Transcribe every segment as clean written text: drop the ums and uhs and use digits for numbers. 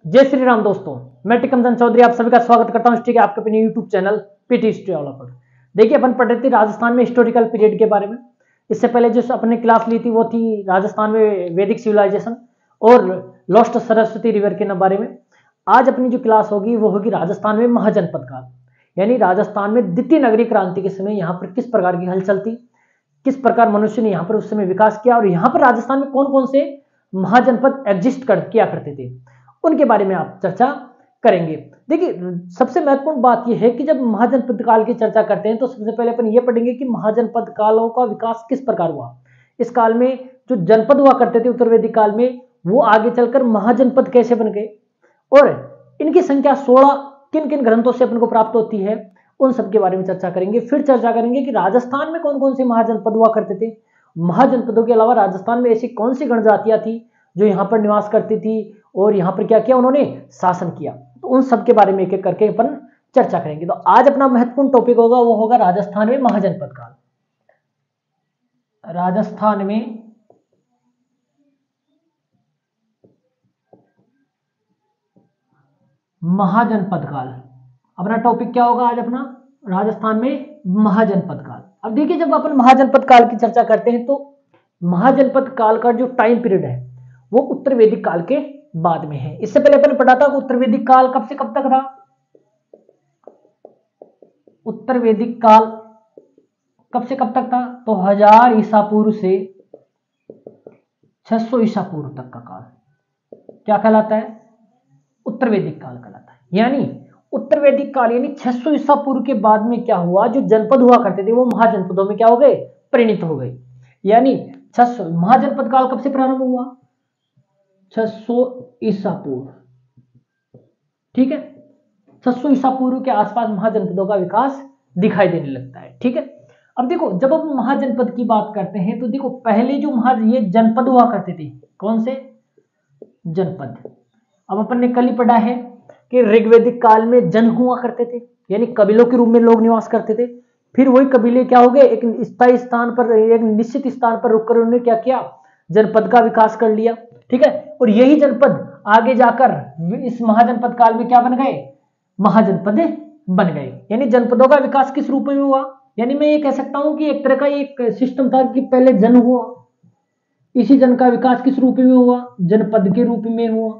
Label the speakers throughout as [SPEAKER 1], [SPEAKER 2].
[SPEAKER 1] जय श्री राम दोस्तों, मैं टिकमचंद चौधरी आप सभी का स्वागत करता हूं हिस्ट्री के आपके अपने YouTube channel PT history all over. देखिए, अपन पढ़ रहे थे राजस्थान में हिस्टोरिकल पीरियड के बारे में। इससे पहले जो अपने क्लास ली थी वो थी राजस्थान में वैदिक सिविलाइजेशन और लॉस्ट सरस्वती रिवर के बारे में। आज अपनी जो क्लास होगी वो होगी राजस्थान में महाजनपद काल, यानी राजस्थान में द्वितीय नगरीय क्रांति के समय यहाँ पर किस प्रकार की हलचल थी, किस प्रकार मनुष्य ने यहाँ पर उस समय विकास किया और यहाँ पर राजस्थान में कौन कौन से महाजनपद एग्जिस्ट किया करते थे, उनके बारे में आप चर्चा करेंगे। देखिए, सबसे महत्वपूर्ण बात यह है कि जब महाजनपद काल की चर्चा करते हैं तो सबसे पहले अपन ये पढ़ेंगे कि महाजनपद कालों का विकास किस प्रकार हुआ। इस काल में जो जनपद हुआ करते थे उत्तर वैदिक काल में, वो आगे चलकर महाजनपद कैसे बन गए और इनकी संख्या 16 किन किन ग्रंथों से अपन को प्राप्त होती है, उन सब के बारे में चर्चा करेंगे। फिर चर्चा करेंगे कि राजस्थान में कौन कौन से महाजनपद हुआ करते थे। महाजनपदों के अलावा राजस्थान में ऐसी कौन सी गणजातियां थी जो यहाँ पर निवास करती थी और यहाँ पर क्या किया उन्होंने, शासन किया। तो उन सब के बारे में एक एक करके अपन चर्चा करेंगे। तो आज अपना महत्वपूर्ण टॉपिक होगा वो होगा राजस्थान में महाजनपद काल। राजस्थान में महाजनपद काल, अपना टॉपिक क्या होगा आज अपना, राजस्थान में महाजनपद काल। अब देखिए, जब अपन महाजनपद काल की चर्चा करते हैं तो महाजनपद काल का जो टाइम पीरियड है वो उत्तर वैदिक काल के बाद में है। इससे पहले अपन पढ़ा था कि उत्तर वैदिक काल कब से कब तक था। उत्तर वैदिक काल कब से कब तक था, तो 1000 ईसा पूर्व से 600 ईसा पूर्व तक का काल क्या कहलाता है, उत्तर वैदिक काल कहलाता है। यानी उत्तर वैदिक काल यानी 600 ईसा पूर्व के बाद में क्या हुआ, जो जनपद हुआ करते थे वो महाजनपदों में क्या हो गए, परिणित हो गए। यानी 600 महाजनपद काल कब से प्रारंभ हुआ, 600 ईसा पूर्व, ठीक है। 600 ईसा पूर्व के आसपास महाजनपदों का विकास दिखाई देने लगता है, ठीक है। अब देखो, जब हम महाजनपद की बात करते हैं तो देखो, पहले जो ये जनपद हुआ करते थे, कौन से जनपद। अब अपन ने कल ही पढ़ा है कि ऋग्वैदिक काल में जन हुआ करते थे, यानी कबीलों के रूप में लोग निवास करते थे। फिर वही कबीले क्या हो गए, एक स्थायी स्थान पर, एक निश्चित स्थान पर रुककर उन्होंने क्या किया, जनपद का विकास कर लिया, ठीक है। और यही जनपद आगे जाकर इस महाजनपद काल में क्या बन गए, महाजनपद बन गए। यानी जनपदों का विकास किस रूप में हुआ, यानी मैं ये कह सकता हूं कि एक तरह का एक सिस्टम था कि पहले जन हुआ, इसी जन का विकास किस रूप में हुआ, जनपद के रूप में हुआ।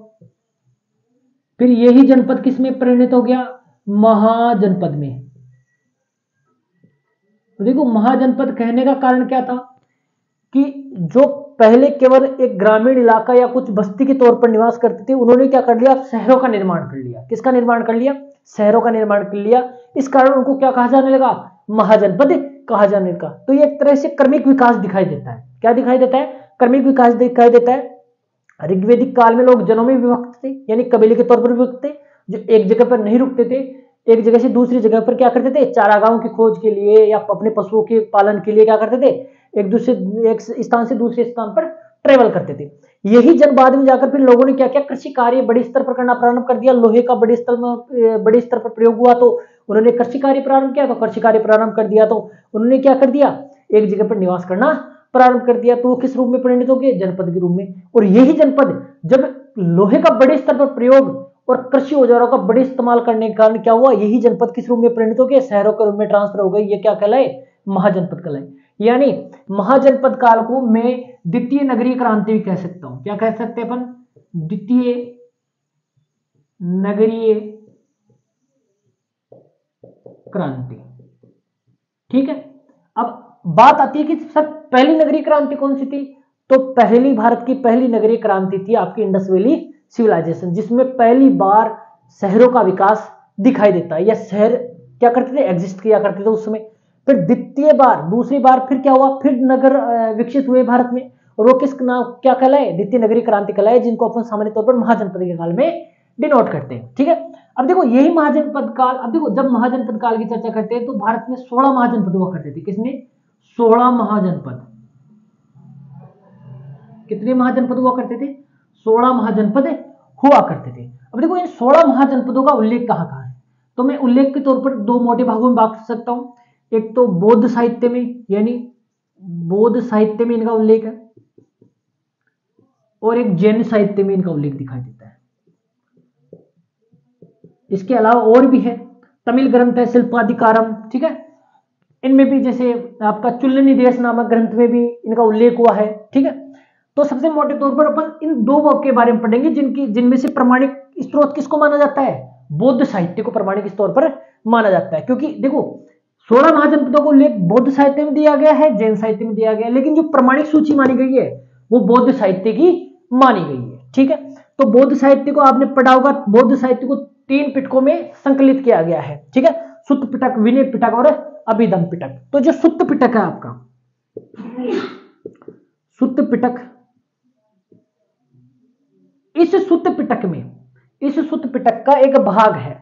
[SPEAKER 1] फिर यही जनपद किस में परिणत हो गया, महाजनपद में। तो देखो, महाजनपद कहने का कारण क्या था कि जो पहले केवल एक ग्रामीण इलाका या कुछ बस्ती के तौर पर निवास करते थे, उन्होंने क्या कर लिया, शहरों का निर्माण कर लिया। किसका निर्माण कर लिया, शहरों का निर्माण कर लिया। इस कारण उनको क्या कहा जाने लगा, महाजनपद कहा जाने लगा। तो ये एक तरह से क्रमिक विकास दिखाई देता है। क्या दिखाई देता है, क्रमिक विकास दिखाई देता है। ऋग्वैदिक काल में लोग जनों में विभक्त थे, यानी कबीले के तौर पर विभक्त थे, जो एक जगह पर नहीं रुकते थे, एक जगह से दूसरी जगह पर क्या करते थे, चारागाहों की खोज के लिए या अपने पशुओं के पालन के लिए क्या करते थे, एक स्थान से दूसरे स्थान पर ट्रेवल करते थे। यही जन बाद में जाकर फिर लोगों ने क्या किया, कृषि कार्य बड़े स्तर पर करना प्रारंभ कर दिया। लोहे का बड़े स्तर पर प्रयोग हुआ तो उन्होंने कृषि कार्य प्रारंभ किया। तो कृषि कार्य प्रारंभ कर दिया तो उन्होंने क्या कर दिया, एक जगह पर निवास करना प्रारंभ कर दिया। तो वो किस रूप में परिणत हो गए, जनपद के रूप में। और यही जनपद जब लोहे का बड़े स्तर पर प्रयोग और कृषि औजारों का बड़े इस्तेमाल करने के कारण क्या हुआ, यही जनपद किस रूप में परिणत हो गए, शहरों के रूप में ट्रांसफर हो गए। ये क्या कहलाए, महाजनपद कहलाए। यानी महाजनपद काल को मैं द्वितीय नगरीय क्रांति भी कह सकता हूं। क्या कह सकते हैं अपन, द्वितीय नगरीय क्रांति, ठीक है। अब बात आती है कि सर पहली नगरीय क्रांति कौन सी थी, तो पहली भारत की पहली नगरीय क्रांति थी आपकी इंडस वैली सिविलाइजेशन, जिसमें पहली बार शहरों का विकास दिखाई देता है, या शहर क्या करते थे, एग्जिस्ट किया करते थे उस समय। फिर द्वितीय बार, दूसरी बार फिर क्या हुआ, फिर नगर विकसित हुए भारत में, और वो किस नाम क्या कहलाए, द्वितीय नगरीय क्रांति कहलाए, जिनको अपन सामान्य तौर पर महाजनपद के काल में डिनोट करते हैं, ठीक है। अब देखो, यही महाजनपद काल, अब देखो जब महाजनपद काल की चर्चा करते हैं तो भारत में 16 महाजनपद हुआ करते थे। किसने, 16 महाजनपद। कितने महाजनपद हुआ करते थे, 16 महाजनपद हुआ करते थे। अब देखो, इन 16 महाजनपदों का उल्लेख कहां कहां है, तो मैं उल्लेख के तौर पर दो मोटे भागों में बांट सकता हूं। एक तो बौद्ध साहित्य में, यानी बौद्ध साहित्य में इनका उल्लेख है, और एक जैन साहित्य में इनका उल्लेख दिखाई देता है। इसके अलावा और भी है, तमिल ग्रंथ है शिल्पाधिकारम, ठीक है। इनमें भी जैसे आपका चुल्लनी देश नामक ग्रंथ में भी इनका उल्लेख हुआ है, ठीक है। तो सबसे मोटे तौर पर अपन इन दो वर्क के बारे में पढ़ेंगे जिनमें से प्रमाणिक स्रोत किसको माना जाता है, बौद्ध साहित्य को प्रमाणिक स्रोत पर माना जाता है। क्योंकि देखो 16 महाजनपदों को उल्लेख बौद्ध साहित्य में दिया गया है, जैन साहित्य में दिया गया है, लेकिन जो प्रमाणिक सूची मानी गई है वो बौद्ध साहित्य की मानी गई है, ठीक है। तो बौद्ध साहित्य को आपने पढ़ा होगा, बौद्ध साहित्य को 3 पिटकों में संकलित किया गया है, ठीक है। सुत्त पिटक, विनय पिटक और अभिधम पिटक। तो जो सुत्त पिटक है आपका, सुत्त पिटक, इस सुत्त पिटक का एक भाग है,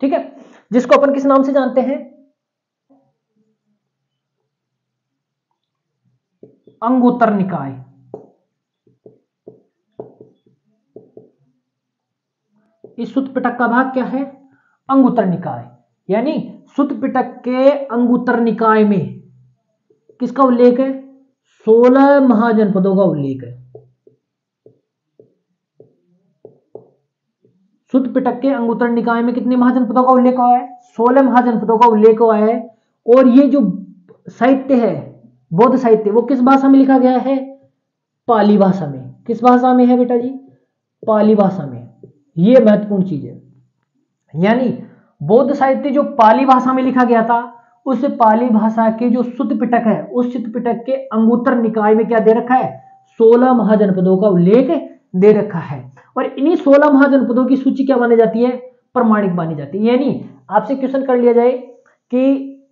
[SPEAKER 1] ठीक है, जिसको अपन किस नाम से जानते हैं, अंगुत्तर निकाय। इस सुत्त पिटक का भाग क्या है, अंगुत्तर निकाय। यानी सुत्त पिटक के अंगुत्तर निकाय में किसका उल्लेख है, 16 महाजनपदों का उल्लेख है। सुत्त पिटक के अंगुत्तर निकाय में कितने महाजनपदों का उल्लेख हुआ है, 16 महाजनपदों का उल्लेख हुआ है। और ये जो साहित्य है, बौद्ध साहित्य, वो किस भाषा में लिखा गया है, पाली भाषा में। किस भाषा में है बेटा जी, पाली भाषा में। ये महत्वपूर्ण चीज है। यानी बौद्ध साहित्य जो पाली भाषा में लिखा गया था, उस पाली भाषा के जो सुत्त पिटक है, उस सुत्त पिटक के अंगुत्तर निकाय में क्या दे रखा है, 16 महाजनपदों का उल्लेख दे रखा है। और इन्हीं 16 महाजनपदों की सूची क्या मानी जाती है, प्रमाणिक मानी जाती है। यानी आपसे क्वेश्चन कर लिया जाए कि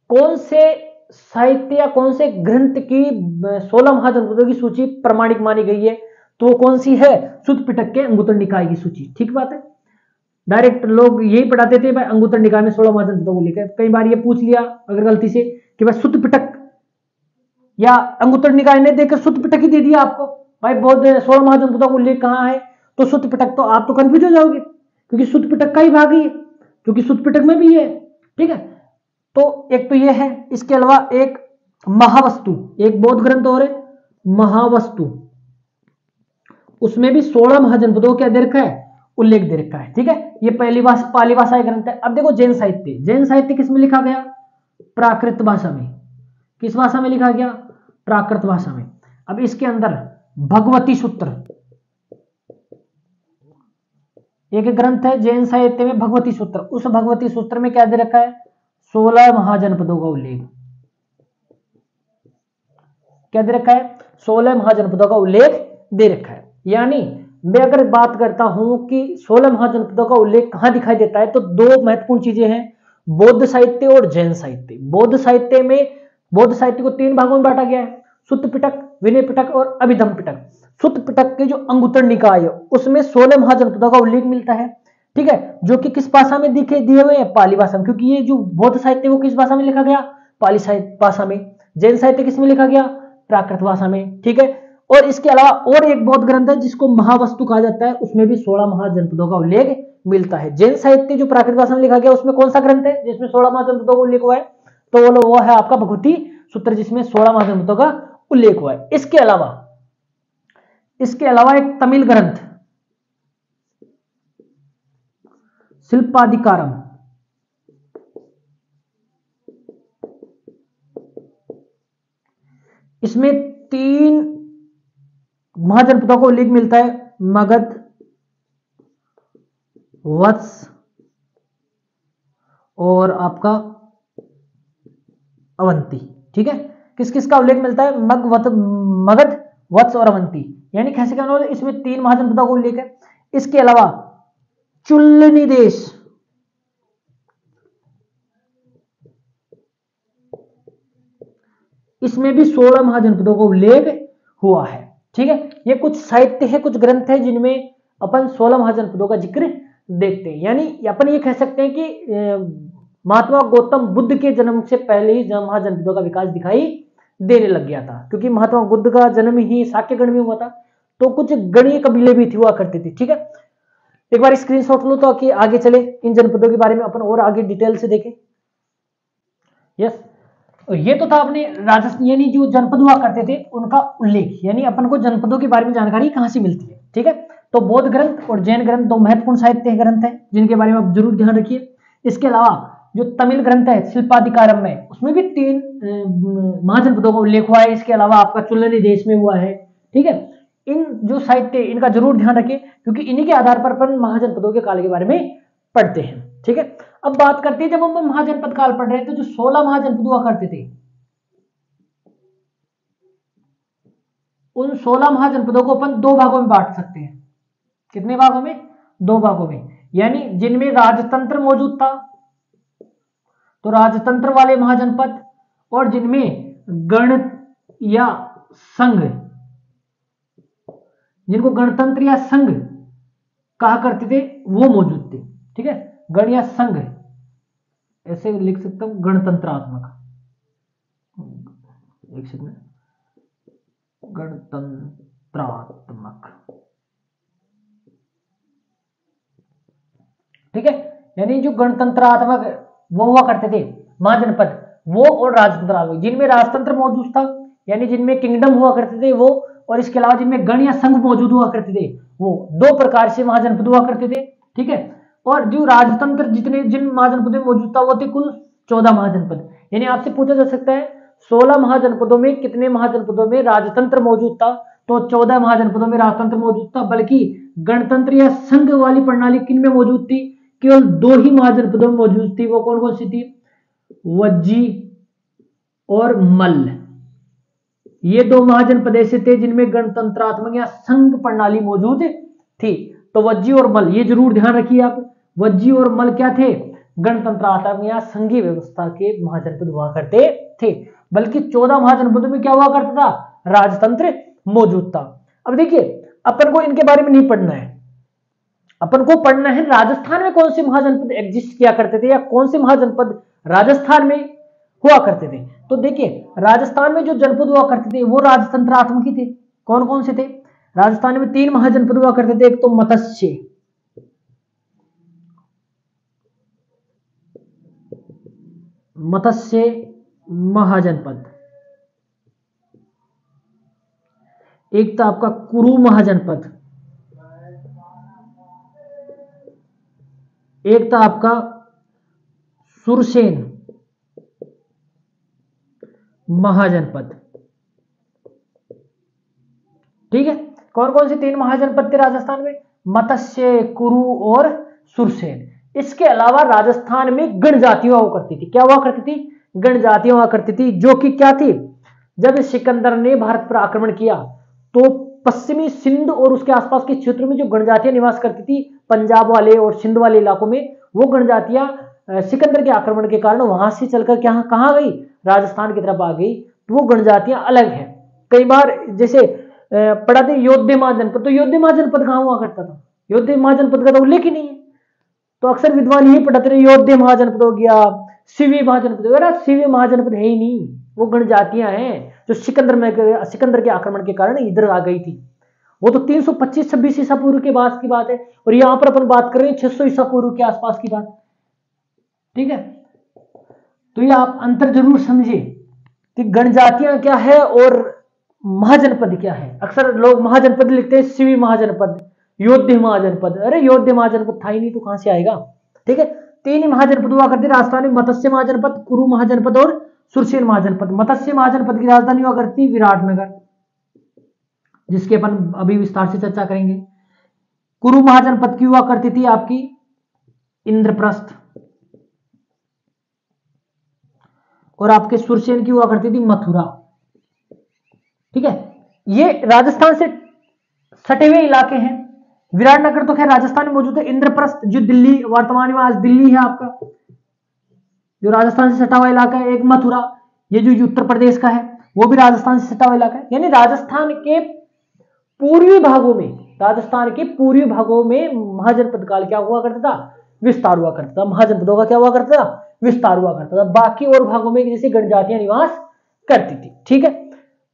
[SPEAKER 1] कौन से साहित्य या कौन से ग्रंथ की 16 महाजनपदों की सूची प्रमाणिक मानी गई है, तो वो कौन सी है, सुत्त पिटक के अंगुत्तर निकाय की सूची। ठीक बात है। डायरेक्ट लोग यही पढ़ाते थे भाई अंगुत्तर निकाय में 16 महाजनपदों को लेकर। कई बार ये पूछ लिया अगर गलती से कि भाई सुत्त पिटक या अंगुत्तर निकाय ने देकर सुत्त पिटक ही दे दिया आपको, भाई बहुत 16 महाजनपदों का उल्लेख कहां है, तो सुत्त पिटक, तो आप तो कंफ्यूज हो जाओगे क्योंकि सुत्त पिटक का ही भाग ही है, क्योंकि सुत्त पिटक में भी है। ठीक है, तो एक तो ये है। इसके अलावा एक महावस्तु, एक बौद्ध ग्रंथ और है महावस्तु, उसमें भी 16 महाजनपदों के दे रखा है, उल्लेख दे रखा है। ठीक है, ये पहली पाली भाषा ग्रंथ है। अब देखो जैन साहित्य, जैन साहित्य किस में लिखा गया, प्राकृत भाषा में। किस भाषा में लिखा गया, प्राकृत भाषा में। अब इसके अंदर भगवती सूत्र, एक ग्रंथ है जैन साहित्य में भगवती सूत्र, उस भगवती सूत्र में क्या दे रखा है, 16 महाजनपदों का उल्लेख। क्या दे रखा है, 16 महाजनपदों का उल्लेख दे रखा है। यानी मैं अगर बात करता हूं कि 16 महाजनपदों का उल्लेख कहां दिखाई देता है, तो दो महत्वपूर्ण चीजें हैं, बौद्ध साहित्य और जैन साहित्य। बौद्ध साहित्य में, बौद्ध साहित्य को 3 भागों में बांटा गया है, सुत्त पिटक, विनय पिटक और अभिधम पिटक। सुत्त पिटक के जो अंगुत्तर निकाय है उसमें 16 महाजनपदों का उल्लेख मिलता है। ठीक है, जो कि किस भाषा में दिए हुए हैं, पाली भाषा में, क्योंकि ये जो बौद्ध साहित्य वो किस भाषा में लिखा गया, पाली साहित्य भाषा में। जैन साहित्य किस में लिखा गया, प्राकृत भाषा में। ठीक है, और इसके अलावा और एक बौद्ध ग्रंथ है जिसको महावस्तु कहा जाता है, उसमें भी 16 महाजनपदों का उल्लेख मिलता है। जैन साहित्य जो प्राकृत भाषा में लिखा गया उसमें कौन सा ग्रंथ है जिसमें 16 महाजनपदों का उल्लेख हुआ है, तो वो है आपका भगवती सूत्र, जिसमें 16 महाजनपदों का उल्लेख हुआ है। इसके अलावा एक तमिल ग्रंथ शिल्पाधिकारम, इसमें 3 महाजनपदों का उल्लेख मिलता है, मगध, वत्स और आपका अवंती। ठीक है, किस किस का उल्लेख मिलता है, मगध, वत्स और अवंती। यानी कैसे क्या, इसमें 3 महाजनपदों का उल्लेख है। इसके अलावा चुल्लनी देश, इसमें भी 16 महाजनपदों का उल्लेख हुआ है। ठीक है, ये कुछ साहित्य है, कुछ ग्रंथ है जिनमें अपन 16 महाजनपदों का जिक्र देखते हैं। यानी अपन ये कह सकते हैं कि महात्मा गौतम बुद्ध के जन्म से पहले ही महाजनपदों का विकास दिखाई देने लग गया था, क्योंकि महात्मा बुद्ध का जन्म ही शाक्यगण में हुआ था, तो कुछ गणीय कबीले भी हुआ करते थे। ठीक है, एक बार स्क्रीनशॉट लो तो कि आगे चले, इन जनपदों के बारे में अपन और आगे डिटेल से देखें। यस, ये तो था अपने राजस्थान, यानी जो जनपद हुआ करते थे उनका उल्लेख, यानी अपन को जनपदों के बारे में जानकारी कहां से मिलती है। ठीक है, तो बौद्ध ग्रंथ और जैन ग्रंथ दो महत्वपूर्ण साहित्य ग्रंथ हैं जिनके बारे में आप जरूर ध्यान रखिए। इसके अलावा जो तमिल ग्रंथ है शिल्पाधिकारम में, उसमें भी 3 महाजनपदों का उल्लेख हुआ है। इसके अलावा आपका चुल्लनी देश में हुआ है। ठीक है, इन जो साहित्य इनका जरूर ध्यान रखिए क्योंकि इन्हीं के आधार पर अपन महाजनपदों के काल के बारे में पढ़ते हैं। ठीक है, अब बात करते हैं जब हम महाजनपद काल पढ़ रहे हैं तो जो 16 महाजनपद हुआ करते थे, उन 16 महाजनपदों को अपन 2 भागों में बांट सकते हैं। कितने भागों में? 2 भागों में, यानी जिनमें राजतंत्र मौजूद था तो राजतंत्र वाले महाजनपद, और जिनमें गण या संघ, जिनको गणतंत्र या संघ कहा करते थे वो मौजूद थे। ठीक है, गण या संघ ऐसे लिख सकता हूं, गणतंत्रात्मक, एक सेकंड, गणतंत्रात्मक। ठीक है, यानी जो गणतंत्रात्मक वो हुआ करते थे महाजनपद, वो और राजतंत्रात्मक, जिनमें राजतंत्र मौजूद था यानी जिनमें किंगडम हुआ करते थे वो, और इसके अलावा जिनमें गण या संघ मौजूद हुआ करते थे वो, 2 प्रकार से महाजनपद हुआ करते थे। ठीक है, और जो राजतंत्र जिन महाजनपदों में मौजूद था वो थे कुल 14 महाजनपद। यानी आपसे पूछा जा सकता है 16 महाजनपदों में कितने महाजनपदों में राजतंत्र मौजूद था, तो 14 महाजनपदों में राजतंत्र मौजूद था, बल्कि गणतंत्र या संघ वाली प्रणाली किन में मौजूद थी? केवल 2 ही महाजनपदों में मौजूद थी। वो कौन कौन सी थी? वज्जी और मल्ल। ये 2 महाजनपद ऐसे थे जिनमें गणतंत्रात्मक या संघ प्रणाली मौजूद थी। तो वज्जी और मल्ल ये जरूर ध्यान रखिए आप, वज्जी और मल्ल क्या थे? गणतंत्रात्मक या संघीय व्यवस्था के महाजनपद हुआ करते थे, बल्कि 14 महाजनपदों में क्या हुआ करता था? राजतंत्र मौजूद था। अब देखिए, अपन को इनके बारे में नहीं पढ़ना है, अपन को पढ़ना है राजस्थान में कौन से महाजनपद एग्जिस्ट किया करते थे या कौन से महाजनपद राजस्थान में हुआ करते थे। तो देखिए, राजस्थान में जो जनपद हुआ करते थे वो राजतंत्रात्मक ही थे। कौन कौन से थे? राजस्थान में 3 महाजनपद हुआ करते थे। एक तो मत्स्य महाजनपद, एक था आपका कुरु महाजनपद, एक था आपका सुरसेन महाजनपद। ठीक है, कौन कौन से 3 महाजनपद थे राजस्थान में? मत्स्य, कुरु और सुरसेन। इसके अलावा राजस्थान में गण जातियां हुआ करती थी। क्या हुआ करती थी? गण जातियां हुआ करती थी, जो कि क्या थी? जब सिकंदर ने भारत पर आक्रमण किया तो पश्चिमी सिंध और उसके आसपास के क्षेत्रों में जो गणजातियां निवास करती थी, पंजाब वाले और सिंध वाले इलाकों में, वो गणजातियां सिकंदर के आक्रमण के कारण वहां से चलकर कहां गई? राजस्थान की तरफ आ गई। तो वो गणजातियां अलग हैं। कई बार जैसे पढ़ाते योद्धे महाजनपद, तो योद्धे महाजनपद कहां हुआ करता था? योद्धे महाजनपद का तो उल्लेख ही नहीं है। तो अक्सर विद्वान यही पढ़ाते रहे, योद्धे महाजनपद हो गया, सिवी महाजनपद हो गया। सिवी महाजनपद है ही नहीं, वो गणजातियां हैं जो सिकंदर के आक्रमण के कारण इधर आ गई थी। वो तो 325-26 ईसा पूर्व के बाद की बात है, और यहां पर अपन बात कर रहे हैं 600 ईसा पूर्व के आसपास की बात। ठीक है, तो ये आप अंतर जरूर समझिए कि गणजातियां क्या है और महाजनपद क्या है। अक्सर लोग महाजनपद लिखते हैं, सिवी महाजनपद, योद्धे महाजनपद। अरे योद्धे महाजनपद था ही नहीं तो कहां से आएगा। ठीक है, 3 ही महाजनपद हुआ करते राजस्थान में, मत्स्य महाजनपद, कुरु महाजनपद और सुरसेन महाजनपद। मत्स्य महाजनपद की राजधानी हुआ करती विराटनगर, जिसके अपन अभी विस्तार से चर्चा करेंगे। कुरु महाजनपद की हुआ करती थी आपकी इंद्रप्रस्थ, और आपके सुरसेन की हुआ करती थी मथुरा। ठीक है, ये राजस्थान से सटे हुए इलाके हैं। विराटनगर तो खैर राजस्थान में मौजूद है। इंद्रप्रस्थ जो दिल्ली, वर्तमान में आज दिल्ली है आपका, जो राजस्थान से सटा हुआ इलाका है। एक मथुरा, ये जो उत्तर प्रदेश का है, वो भी राजस्थान से सटा हुआ इलाका है। यानी राजस्थान के पूर्वी भागों में महाजनपद काल क्या हुआ करता था? विस्तार हुआ करता था। महाजनपदों का क्या हुआ करता था? विस्तार हुआ करता था। बाकी और भागों में जैसे गणजातियां निवास करती थी। ठीक है,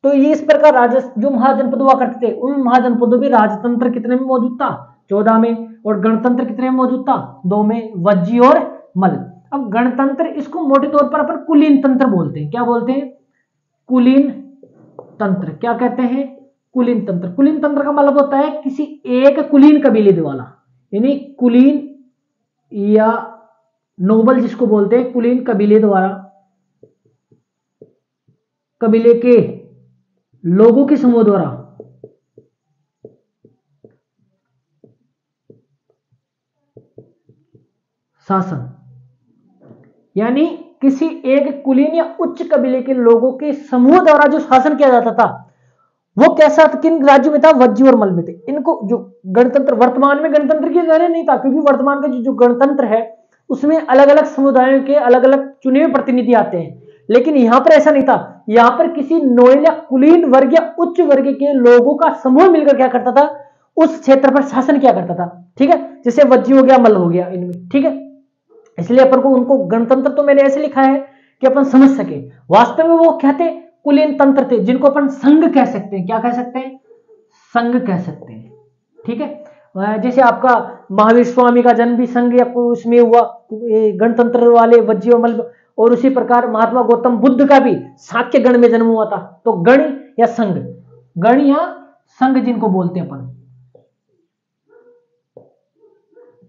[SPEAKER 1] तो ये इस प्रकार जो महाजनपद हुआ करते थे, उन महाजनपदों में राजतंत्र कितने में मौजूद था? 14 में। और गणतंत्र कितने में मौजूद था? 2 में, वज्जी और मल्ल। अब गणतंत्र, इसको मोटे तौर पर अपन कुलीन तंत्र बोलते हैं। क्या बोलते हैं? कुलीन तंत्र। क्या कहते हैं? कुलीन तंत्र। कुलीन तंत्र का मतलब होता है किसी एक कुलीन कबीले द्वारा, यानी कुलीन या नोबल जिसको बोलते हैं, कुलीन कबीले द्वारा, कबीले के लोगों के समूह द्वारा शासन, यानी किसी एक कुलीन या उच्च कबीले के लोगों के समूह द्वारा जो शासन किया जाता था वो कैसा, किन राज्यों में था, वज्जी और मल में थे। इनको जो गणतंत्र, वर्तमान में गणतंत्र की तरह नहीं था, क्योंकि वर्तमान का जो गणतंत्र है उसमें अलग अलग समुदायों के अलग अलग चुने हुए प्रतिनिधि आते हैं, लेकिन यहां पर ऐसा नहीं था। यहां पर किसी नोएल या कुलीन वर्ग या उच्च वर्ग के लोगों का समूह मिलकर क्या करता था, उस क्षेत्र पर शासन किया करता था। ठीक है, जैसे वज्जी हो गया, मल हो गया, इनमें। ठीक है, इसलिए अपन को उनको गणतंत्र तो मैंने ऐसे लिखा है कि अपन समझ सके, वास्तव में वो कहते कुलीन तंत्र थे, जिनको अपन संघ कह सकते हैं। क्या कह सकते हैं, संघ कह सकते हैं। ठीक है, जैसे आपका महावीर स्वामी का जन्म भी संघ या उसमें हुआ, गणतंत्र वाले वज्जी और मल, और उसी प्रकार महात्मा गौतम बुद्ध का भी शाक्य गण में जन्म हुआ था। तो गण या संघ, गण या संघ जिनको बोलते हैं अपन।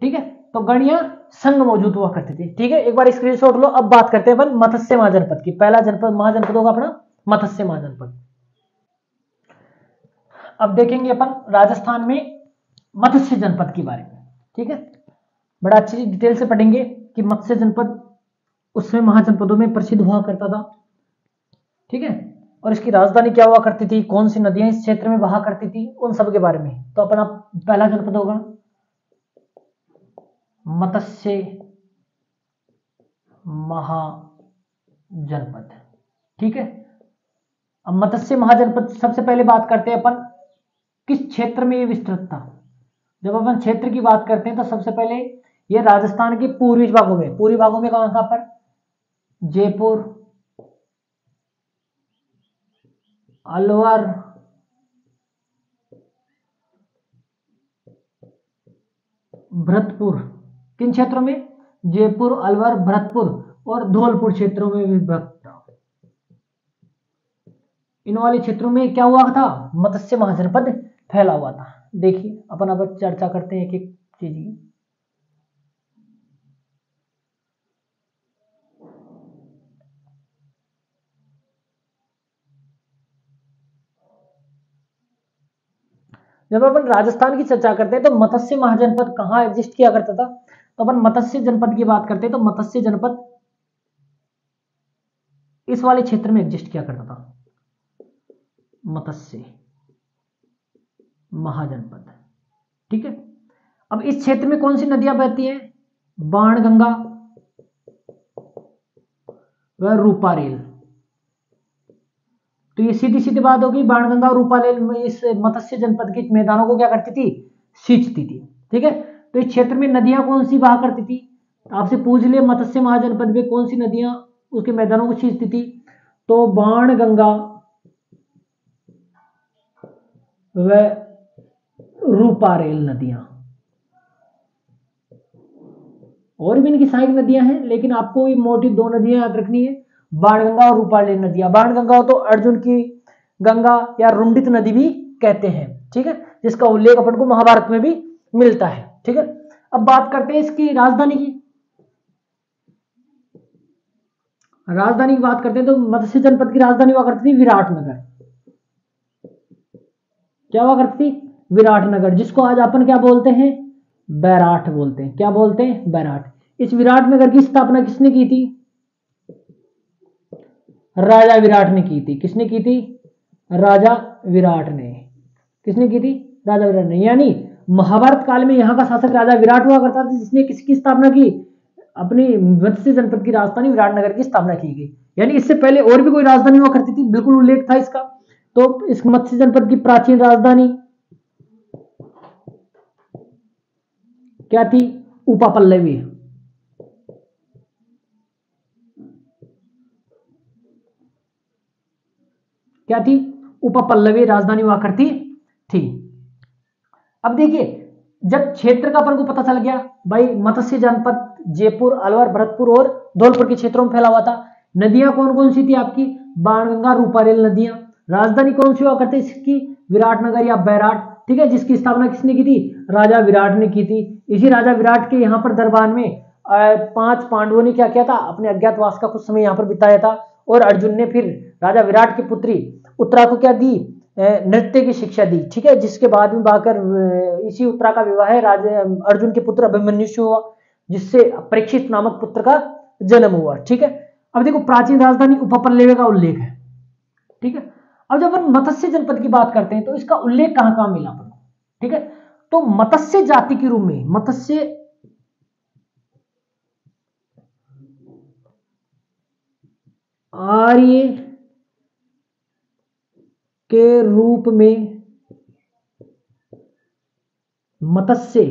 [SPEAKER 1] ठीक है, तो गण या संघ मौजूद हुआ करते थे। ठीक है, एक बार स्क्रीनशॉट लो। अब बात करते हैं अपन मत्स्य महाजनपद की। पहला जनपद, महाजनपद होगा अपना मत्स्य महाजनपद। अब देखेंगे अपन राजस्थान में मत्स्य जनपद के बारे में। ठीक है, बड़ा अच्छी डिटेल से पढ़ेंगे कि मत्स्य जनपद उसमें महाजनपदों में प्रसिद्ध हुआ करता था। ठीक है, और इसकी राजधानी क्या हुआ करती थी, कौन सी नदियां इस क्षेत्र में बहा करती थी, उन सब के बारे में। तो अपना पहला जनपद होगा मत्स्य महाजनपद। ठीक है, अब मत्स्य महाजनपद सबसे पहले बात करते हैं अपन किस क्षेत्र में ये विस्तृत था। जब अपन क्षेत्र की बात करते हैं तो सबसे पहले ये राजस्थान के पूर्वी भागों में, पूर्वी भागों में कहां पर, जयपुर, अलवर, भरतपुर, किन क्षेत्रों में, जयपुर, अलवर, भरतपुर और धौलपुर क्षेत्रों में विभक्त था। इन वाले क्षेत्रों में क्या हुआ था, मत्स्य महाजनपद फैला हुआ था। देखिए अपन अब चर्चा करते हैं एक एक चीज की। जब अपन राजस्थान की चर्चा करते हैं तो मत्स्य महाजनपद कहां एग्जिस्ट किया करता था, तो अपन मत्स्य जनपद की बात करते हैं तो मत्स्य जनपद इस वाले क्षेत्र में एग्जिस्ट किया करता था, मत्स्य महाजनपद। ठीक है, अब इस क्षेत्र में कौन सी नदियां बहती हैं, बाणगंगा व रूपारेल। तो ये सीधी सीधी बात होगी, बाणगंगा और रूपारेल इस मत्स्य जनपद के मैदानों को क्या करती थी, सींचती थी। ठीक है, तो इस क्षेत्र में नदियां कौन सी बहा करती थी, आपसे पूछ लिए मत्स्य महाजनपद में कौन सी नदियां उसके मैदानों को सींचती थी, तो बाणगंगा व रूपारेल नदियां। और भी इनकी सहायक नदियां हैं, लेकिन आपको ये मोटी दो नदियां याद रखनी है, बाणगंगा और रूपारेल नदियां। बाणगंगा तो अर्जुन की गंगा या रुंडित नदी भी कहते हैं। ठीक है, जिसका उल्लेख अपन को महाभारत में भी मिलता है। ठीक है, अब बात करते हैं इसकी राजधानी की। राजधानी की बात करते हैं तो मत्स्य जनपद की राजधानी हुआ करती थी विराटनगर। क्या हुआ करती थी, विराटनगर, जिसको आज अपन क्या बोलते हैं, बैराठ बोलते हैं। क्या बोलते हैं, बैराठ। इस विराटनगर की स्थापना किसने की थी, राजा विराट ने की थी। किसने की थी, राजा विराट ने। किसने की थी, राजा विराट ने। यानी महाभारत काल में यहाँ का शासक राजा विराट हुआ करता था, जिसने किसकी स्थापना की, अपनी मत्स्य जनपद की राजधानी विराटनगर की स्थापना की गई। यानी इससे पहले और भी कोई राजधानी हुआ करती थी, बिल्कुल उल्लेख था इसका। तो इस मत्स्य जनपद की प्राचीन राजधानी क्या थी, उपापल्लवी। क्या थी, उपापल्लवी राजधानी हुआ करती थी। अब देखिए, जब क्षेत्र का अपन को पता चल गया भाई, मत्स्य जनपद जयपुर, अलवर, भरतपुर और धौलपुर के क्षेत्रों में फैला हुआ था। नदियां कौन कौन सी थी आपकी, बाणगंगा, रूपारेल नदियां। राजधानी कौन सी हुआ करती इसकी? विराटनगर या बैराट, ठीक है, जिसकी स्थापना किसने की थी? राजा विराट ने की थी। इसी राजा विराट के यहाँ पर दरबार में 5 पांडवों ने क्या किया था? अपने अज्ञातवास का कुछ समय यहाँ पर बिताया था। और अर्जुन ने फिर राजा विराट की पुत्री उत्तरा को क्या दी? नृत्य की शिक्षा दी, ठीक है, जिसके बाद में बाकर इसी उत्तरा का विवाह राजा अर्जुन के पुत्र अभिमन्यु से हुआ, जिससे परीक्षित नामक पुत्र का जन्म हुआ, ठीक है। अब देखो प्राचीन राजधानी उपपल्लव का उल्लेख है, ठीक है। अब जब अपन मत्स्य जनपद की बात करते हैं तो इसका उल्लेख कहां कहां मिला अपन को, ठीक है। तो मत्स्य जाति के रूप में, मत्स्य आर्य के रूप में, मत्स्य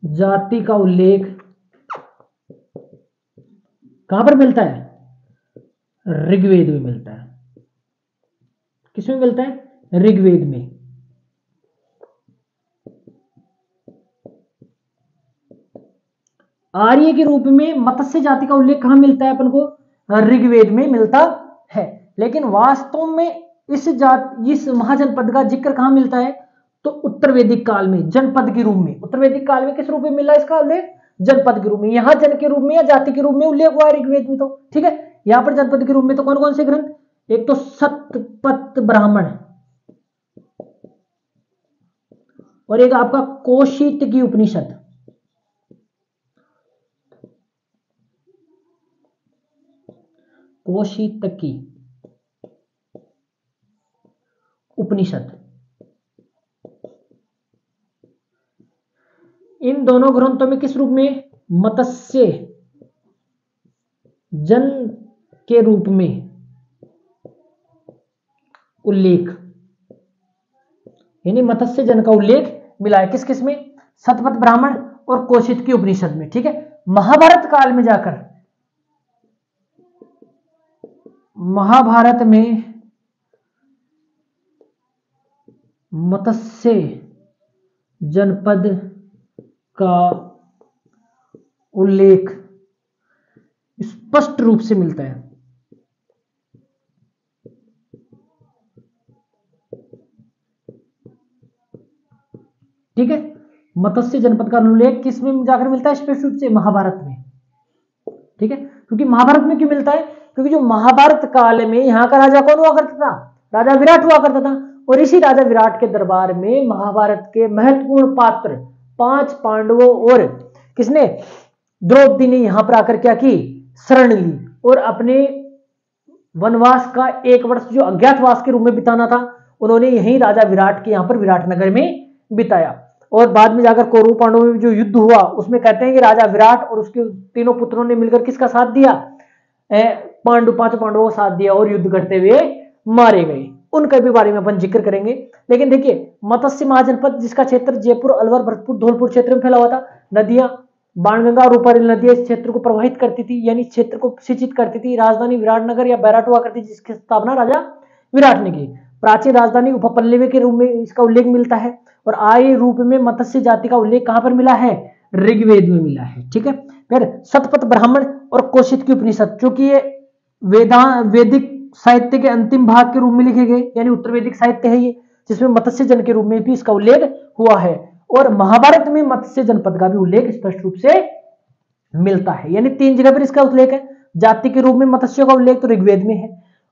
[SPEAKER 1] जाति का उल्लेख कहां पर मिलता है? ऋग्वेद में मिलता है। किसमें मिलता है? ऋग्वेद में। आर्य के रूप में मत्स्य जाति का उल्लेख कहां मिलता है अपन को? ऋग्वेद में मिलता है। लेकिन वास्तव में इस महाजनपद का जिक्र कहां मिलता है? तो उत्तर वैदिक काल में जनपद के रूप में। उत्तर वैदिक काल में किस रूप में मिला इसका उल्लेख? जनपद के रूप में। यहां जन के रूप में या जाति के रूप में उल्लेख हुआ है ऋग्वेद में, तो ठीक है। यहां पर जनपद के रूप में तो कौन कौन से ग्रंथ? एक तो शतपथ ब्राह्मण और एक आपका कौशिक की उपनिषद, कौशिक उपनिषद। इन दोनों ग्रंथों में किस रूप में? मत्स्य जन के रूप में उल्लेख, यानी मत्स्य जन का उल्लेख मिला है। किस किस में? शतपथ ब्राह्मण और कौशिक की उपनिषद में, ठीक है। महाभारत काल में जाकर, महाभारत में मत्स्य जनपद का उल्लेख स्पष्ट रूप से मिलता है। ठीक है, मत्स्य जनपद का उल्लेख किस में जाकर मिलता है? स्पष्ट रूप से महाभारत में, ठीक है। क्योंकि महाभारत में क्यों मिलता है? क्योंकि जो महाभारत काल में यहाँ का राजा कौन हुआ करता था? राजा विराट हुआ करता था। और इसी राजा विराट के दरबार में महाभारत के महत्वपूर्ण पात्र 5 पांडवों और किसने? द्रौपदी ने यहां पर आकर क्या की? शरण ली और अपने वनवास का 1 वर्ष जो अज्ञातवास के रूप में बिताना था, उन्होंने यहीं राजा विराट के यहां पर विराटनगर में बिताया। और बाद में जाकर कौरव पांडवों में जो युद्ध हुआ उसमें कहते हैं कि राजा विराट और उसके तीनों पुत्रों ने मिलकर किसका साथ दिया? 5 पांडवों का साथ दिया और युद्ध करते हुए मारे गए। उनके भी बारे में अपन जिक्र करेंगे। लेकिन देखिए, मत्स्य महाजनपद जिसका क्षेत्र जयपुर, अलवर, भरतपुर, धौलपुर क्षेत्र में फैला हुआ था, नदियां बाणगंगा और ऊपरी नदियां इस क्षेत्र को प्रवाहित करती थी, यानी क्षेत्र को सिंचित करती थी। राजधानी विराटनगर या बैराट हुआ करती, जिसकी स्थापना राजा विराट ने की। प्राचीन राजधानी उपपल्लव के रूप में इसका उल्लेख मिलता है। और आर्य रूप में मत्स्य जाति का उल्लेख कहां पर मिला है? ऋग्वेद में मिला है, ठीक है। फिर शतपथ ब्राह्मण और कौशिक की उपनिषद, चूंकि ये वैदिक साहित्य के अंतिम भाग के रूप में लिखे गए, यानी उत्तर वैदिक साहित्य है ये, जिसमें मत्स्य जन के रूप में भी इसका उल्लेख हुआ है। और महाभारत में मत्स्य जनपद का भी उल्लेख स्पष्ट रूप से मिलता है, यानी 3 जगह पर इसका उल्लेख है। जाति के रूप में मत्स्य का उल्लेख तो ऋग्वेद में है,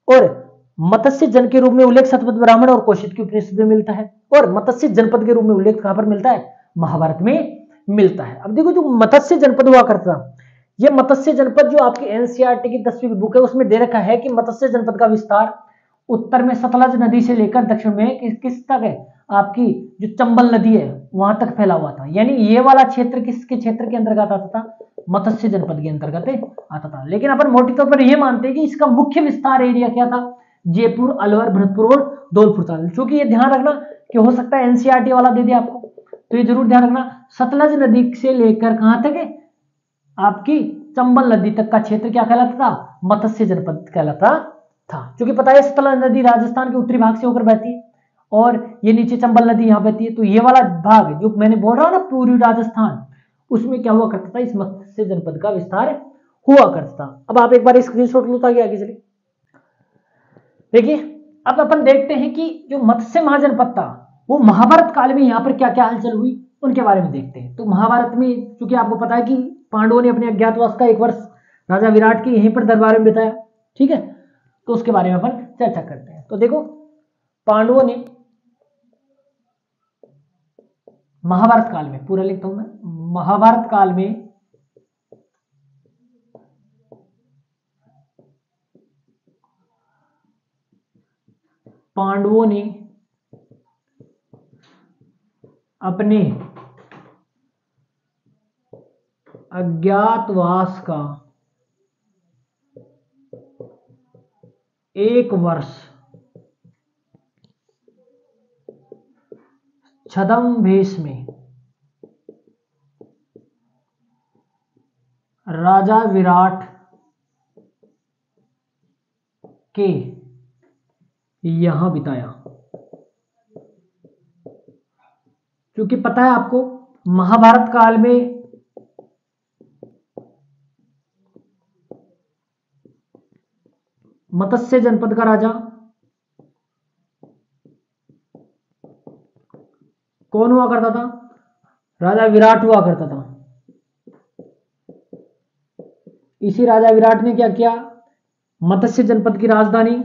[SPEAKER 1] और मत्स्य जन के रूप में उल्लेख शतपथ ब्राह्मण और कौशिक की उपनिषद में मिलता है। और मत्स्य जनपद के रूप में उल्लेख कहां पर मिलता है? महाभारत में मिलता है। अब देखो, जो मत्स्य जनपद हुआ करता था, यह मत्स्य जनपद जो आपकी एनसीईआरटी की 10वीं की बुक है उसमें दे रखा है कि मत्स्य जनपद का विस्तार उत्तर में सतलज नदी से लेकर दक्षिण में किस तक है? आपकी जो चंबल नदी है वहां तक फैला हुआ था। यानी ये वाला क्षेत्र किसके क्षेत्र के अंतर्गत आता था? मत्स्य जनपद के अंतर्गत आता था। लेकिन अपन मोटे तौर पर यह मानते हैं कि इसका मुख्य विस्तार एरिया क्या था? जयपुर, अलवर, भरतपुर और धौलपुर था। क्योंकि ये ध्यान रखना कि हो सकता है एनसीईआरटी वाला दे दे आपको, तो ये जरूर ध्यान रखना, सतलज नदी से लेकर कहां तक है? आपकी चंबल नदी तक का क्षेत्र क्या कहलाता था? मत्स्य जनपद कहलाता था। क्योंकि पता है सतलज नदी राजस्थान के उत्तरी भाग से होकर बहती है और ये नीचे चंबल नदी यहां बहती है। तो ये वाला भाग जो मैंने बोल रहा हूं ना, पूर्वी राजस्थान, उसमें क्या हुआ करता था? इस मत्स्य जनपद का विस्तार हुआ करता था। अब आप एक बार स्क्रीनशॉट लो ताकि आगे चले। देखिए अब अपन देखते हैं कि जो मत्स्य महाजनपद था वो महाभारत काल में यहाँ पर क्या क्या हलचल हुई उनके बारे में देखते हैं। तो महाभारत में चूंकि आपको पता है कि पांडवों ने अपने अज्ञातवास का 1 वर्ष राजा विराट के यहीं पर दरबार में बिताया, ठीक है, तो उसके बारे में अपन चर्चा करते हैं। तो देखो पांडवों ने महाभारत काल में, पूरा लिखता हूं मैं, महाभारत काल में पांडवों ने अपने अज्ञातवास का 1 वर्ष छद्म वेश में राजा विराट के यहां बिताया। क्योंकि पता है आपको महाभारत काल में मत्स्य जनपद का राजा कौन हुआ करता था? राजा विराट हुआ करता था। इसी राजा विराट ने क्या किया? मत्स्य जनपद की राजधानी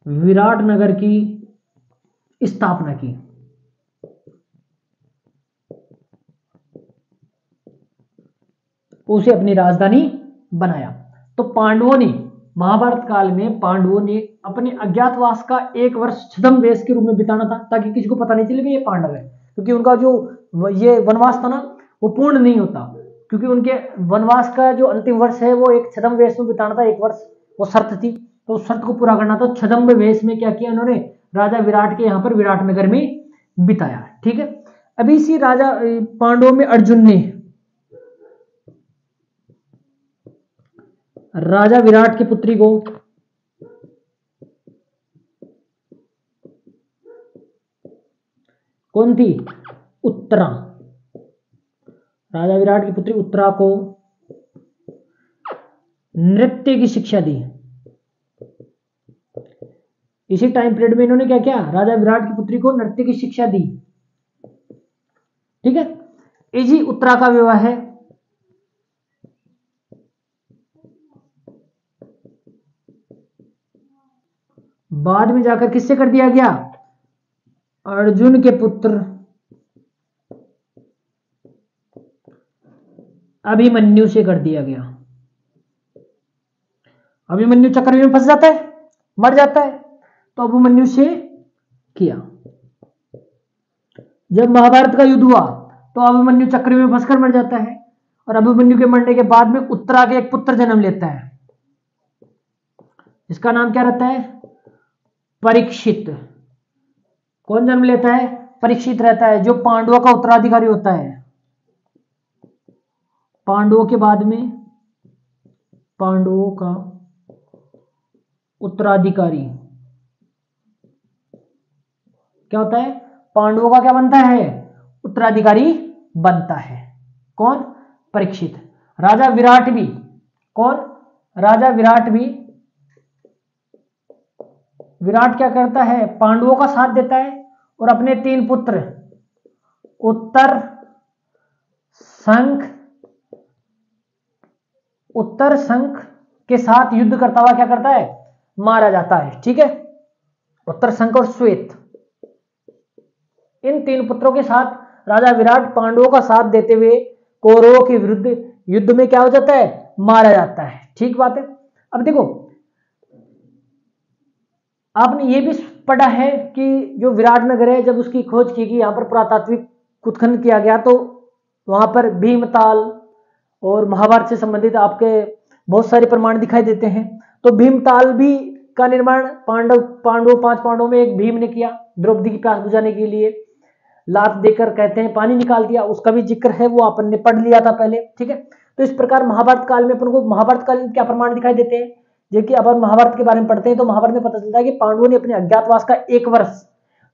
[SPEAKER 1] विराटनगर की स्थापना की। उसे अपनी राजधानी बनाया। तो पांडवों ने महाभारत काल में पांडवों ने अपने अज्ञातवास का 1 वर्ष छद्म वेश के रूप में बिताना था ताकि किसी को पता नहीं चले कि ये पांडव है, क्योंकि उनका जो ये वनवास था ना वो पूर्ण नहीं होता, क्योंकि उनके वनवास का जो अंतिम वर्ष है वो एक छद्म वेश में बिताना था 1 वर्ष, वो शर्त थी। तो उस शर्त को पूरा करना था। छद्म वेश में क्या किया उन्होंने? राजा विराट के यहाँ पर विराटनगर में बिताया, ठीक है। अभी इसी राजा पांडवों में अर्जुन ने राजा विराट की पुत्री को कौन थी? उत्तरा। राजा विराट की पुत्री उत्तरा को नृत्य की शिक्षा दी। इसी टाइम पीरियड में इन्होंने क्या किया? राजा विराट की पुत्री को नृत्य की शिक्षा दी, ठीक है। इसी उत्तरा का विवाह है बाद में जाकर किससे कर दिया गया? अर्जुन के पुत्र अभिमन्यु से कर दिया गया। अभिमन्यु चक्रव्यूह में फंस जाता है, मर जाता है, तो अभिमन्यु से किया। जब महाभारत का युद्ध हुआ तो अभिमन्यु चक्रव्यूह में फंसकर मर जाता है, और अभिमन्यु के मरने के बाद में उत्तरा के एक पुत्र जन्म लेता है, जिसका नाम क्या रहता है? परीक्षित। कौन जन्म लेता है? परीक्षित रहता है, जो पांडवों का उत्तराधिकारी होता है। पांडवों के बाद में पांडवों का उत्तराधिकारी क्या होता है? पांडवों का क्या बनता है? उत्तराधिकारी बनता है। कौन? परीक्षित। राजा विराट भी कौन? राजा विराट भी, विराट क्या करता है? पांडवों का साथ देता है और अपने 3 पुत्र उत्तर शंख के साथ युद्ध करता हुआ क्या करता है? मारा जाता है, ठीक है। उत्तर शंख और श्वेत, इन 3 पुत्रों के साथ राजा विराट पांडवों का साथ देते हुए कौरवों के विरुद्ध युद्ध में क्या हो जाता है? मारा जाता है, ठीक बात है। अब देखो आपने ये भी पढ़ा है कि जो विराटनगर है, जब उसकी खोज की गई, यहाँ पर पुरातात्विक उत्खनन किया गया, तो वहां पर भीमताल और महाभारत से संबंधित आपके बहुत सारे प्रमाण दिखाई देते हैं। तो भीमताल भी का निर्माण पांडवों 5 पांडवों में एक भीम ने किया, द्रौपदी की प्यास बुझाने के लिए लात देकर कहते हैं पानी निकाल दिया, उसका भी जिक्र है, वो अपन ने पढ़ लिया था पहले, ठीक है। तो इस प्रकार महाभारत काल में अपन को महाभारत काल में क्या प्रमाण दिखाई देते हैं? जो कि अपन महाभारत के बारे में पढ़ते हैं तो महाभारत में पता चलता है कि पांडवों ने अपने अज्ञातवास का 1 वर्ष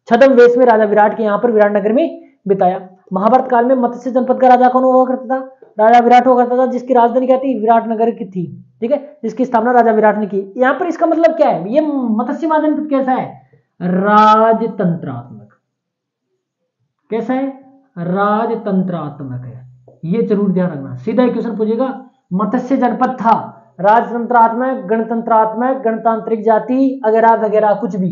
[SPEAKER 1] छद्म वेश में राजा विराट के यहाँ पर विराटनगर में बिताया। महाभारत काल में मत्स्य जनपद का राजा कौन हुआ करता था? राजा विराट हुआ करता था, जिसकी राजधानी क्या थी? विराटनगर की थी। ठीक है, जिसकी स्थापना राजा विराट ने की। यहाँ पर इसका मतलब क्या है? ये मत्स्य महाजनपद कैसा है? राजतंत्रात्मक। कैसा है? राजतंत्रात्मक है। ये जरूर ध्यान रखना, सीधा क्वेश्चन पूछेगा। मत्स्य जनपद था राजतंत्रात्मक, गणतंत्रात्मक, गणतांत्रिक जाति वगैरह वगैरह कुछ भी,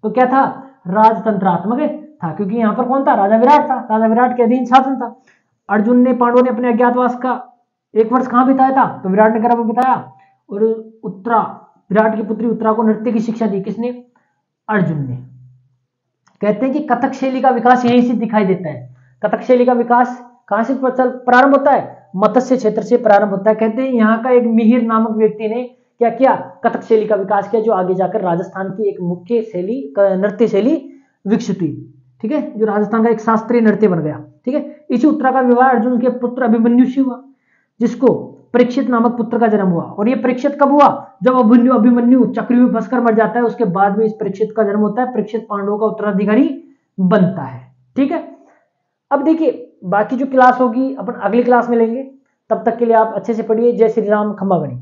[SPEAKER 1] तो क्या था? राजतंत्रात्मक था, क्योंकि यहाँ पर कौन था? राजा विराट था, राजा विराट के अधीन शासन था। अर्जुन ने, पांडवों ने अपने अज्ञातवास का 1 वर्ष कहां बिताया था? तो विराटनगर में बिताया। और उत्तरा, विराट की पुत्री उत्तरा को नृत्य की शिक्षा दी। किसने? अर्जुन ने। कहते हैं कि कथक शैली का विकास यहीं से दिखाई देता है। कथक शैली का विकास कहां से प्रारंभ होता है? मत्स्य क्षेत्र से प्रारंभ होता है। कहते हैं यहाँ का एक मिहिर नामक व्यक्ति ने क्या किया? कथक शैली का विकास किया, जो आगे जाकर राजस्थान की एक मुख्य शैली, नृत्य शैली विकसित हुई। ठीक है, जो राजस्थान का एक शास्त्रीय नृत्य बन गया। ठीक है, इसी उत्तरा का विवाह अर्जुन के पुत्र अभिमन्यु से हुआ, जिसको परीक्षित नामक पुत्र का जन्म हुआ। और ये परीक्षित कब हुआ? जब अभिमन्यु चक्री में फंसकर मर जाता है, उसके बाद में इस परीक्षित का जन्म होता है। परीक्षित पांडवों का उत्तराधिकारी बनता है। ठीक है, अब देखिए बाकी जो क्लास होगी अपन अगली क्लास में लेंगे। तब तक के लिए आप अच्छे से पढ़िए। जय श्री राम, खंबा बनी।